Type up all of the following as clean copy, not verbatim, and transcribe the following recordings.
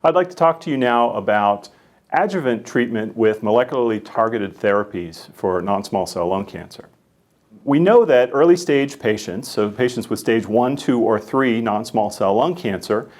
I'd like to talk to you now about adjuvant treatment with molecularly targeted therapies for non-small cell lung cancer. We know that early stage patients, so patients with stage 1, 2, or 3 non-small cell lung cancer,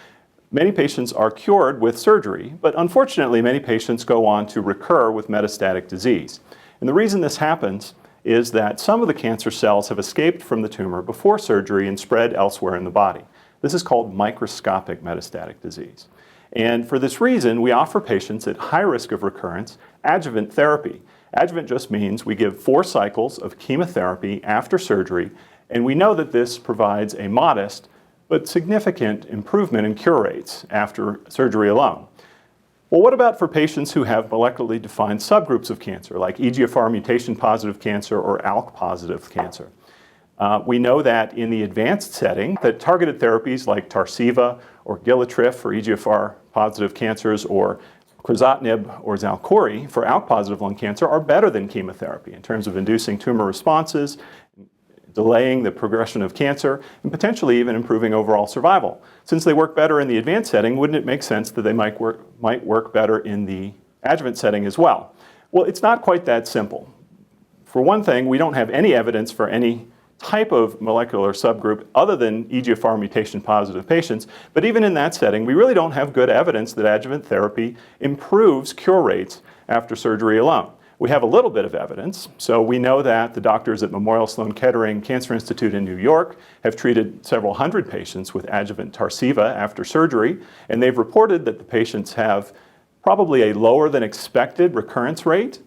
many patients are cured with surgery, but unfortunately many patients go on to recur with metastatic disease. And the reason this happens is that some of the cancer cells have escaped from the tumor before surgery and spread elsewhere in the body. This is called microscopic metastatic disease. And for this reason, we offer patients at high risk of recurrence adjuvant therapy. Adjuvant just means we give 4 cycles of chemotherapy after surgery, and we know that this provides a modest but significant improvement in cure rates after surgery alone. Well, what about for patients who have molecularly defined subgroups of cancer, like EGFR mutation positive cancer or ALK positive cancer? We know that in the advanced setting, that targeted therapies like Tarceva or Gilatrif for EGFR positive cancers or crizotinib or Xalkori for ALK positive lung cancer are better than chemotherapy in terms of inducing tumor responses, delaying the progression of cancer, and potentially even improving overall survival. Since they work better in the advanced setting, wouldn't it make sense that they might work better in the adjuvant setting as well? Well, it's not quite that simple. For one thing, we don't have any evidence for any type of molecular subgroup other than EGFR mutation positive patients, but even in that setting, we really don't have good evidence that adjuvant therapy improves cure rates after surgery alone. We have a little bit of evidence, so we know that the doctors at Memorial Sloan Kettering Cancer Institute in New York have treated several hundred patients with adjuvant Tarceva after surgery, and they've reported that the patients have probably a lower than expected recurrence rate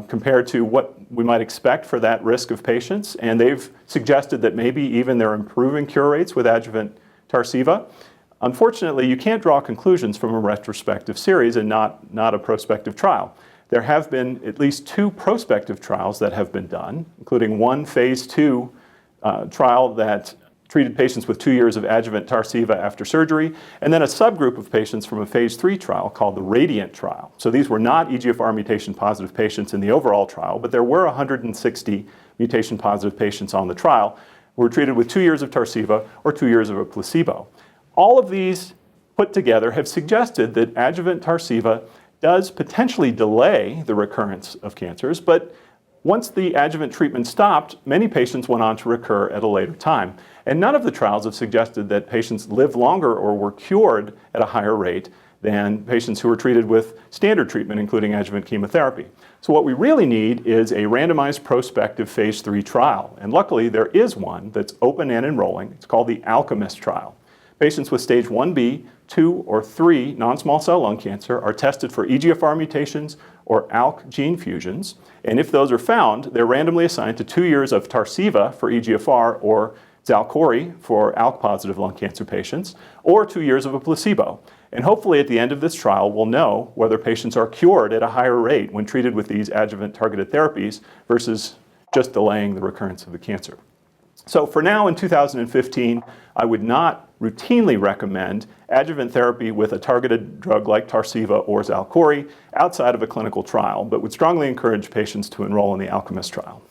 compared to what we might expect for that risk of patients, and they've suggested that maybe even they're improving cure rates with adjuvant Tarceva. Unfortunately, you can't draw conclusions from a retrospective series and not a prospective trial. There have been at least 2 prospective trials that have been done, including one phase 2 trial that treated patients with 2 years of adjuvant Tarceva after surgery, and then a subgroup of patients from a phase 3 trial called the Radiant trial. So these were not EGFR mutation positive patients in the overall trial, but there were 160 mutation positive patients on the trial who were treated with 2 years of Tarceva or 2 years of a placebo. All of these put together have suggested that adjuvant Tarceva does potentially delay the recurrence of cancers, but once the adjuvant treatment stopped, many patients went on to recur at a later time. And none of the trials have suggested that patients live longer or were cured at a higher rate than patients who were treated with standard treatment, including adjuvant chemotherapy. So what we really need is a randomized prospective phase 3 trial. And luckily, there is one that's open and enrolling. It's called the Alchemist trial. Patients with stage 1B, 2, or 3 non-small cell lung cancer are tested for EGFR mutations or ALK gene fusions. And if those are found, they're randomly assigned to 2 years of Tarceva for EGFR or Xalkori for ALK-positive lung cancer patients, or 2 years of a placebo. And hopefully at the end of this trial, we'll know whether patients are cured at a higher rate when treated with these adjuvant targeted therapies versus just delaying the recurrence of the cancer. So for now, in 2015, I would not routinely recommend adjuvant therapy with a targeted drug like Tarceva or Xalkori outside of a clinical trial, but would strongly encourage patients to enroll in the Alchemist trial.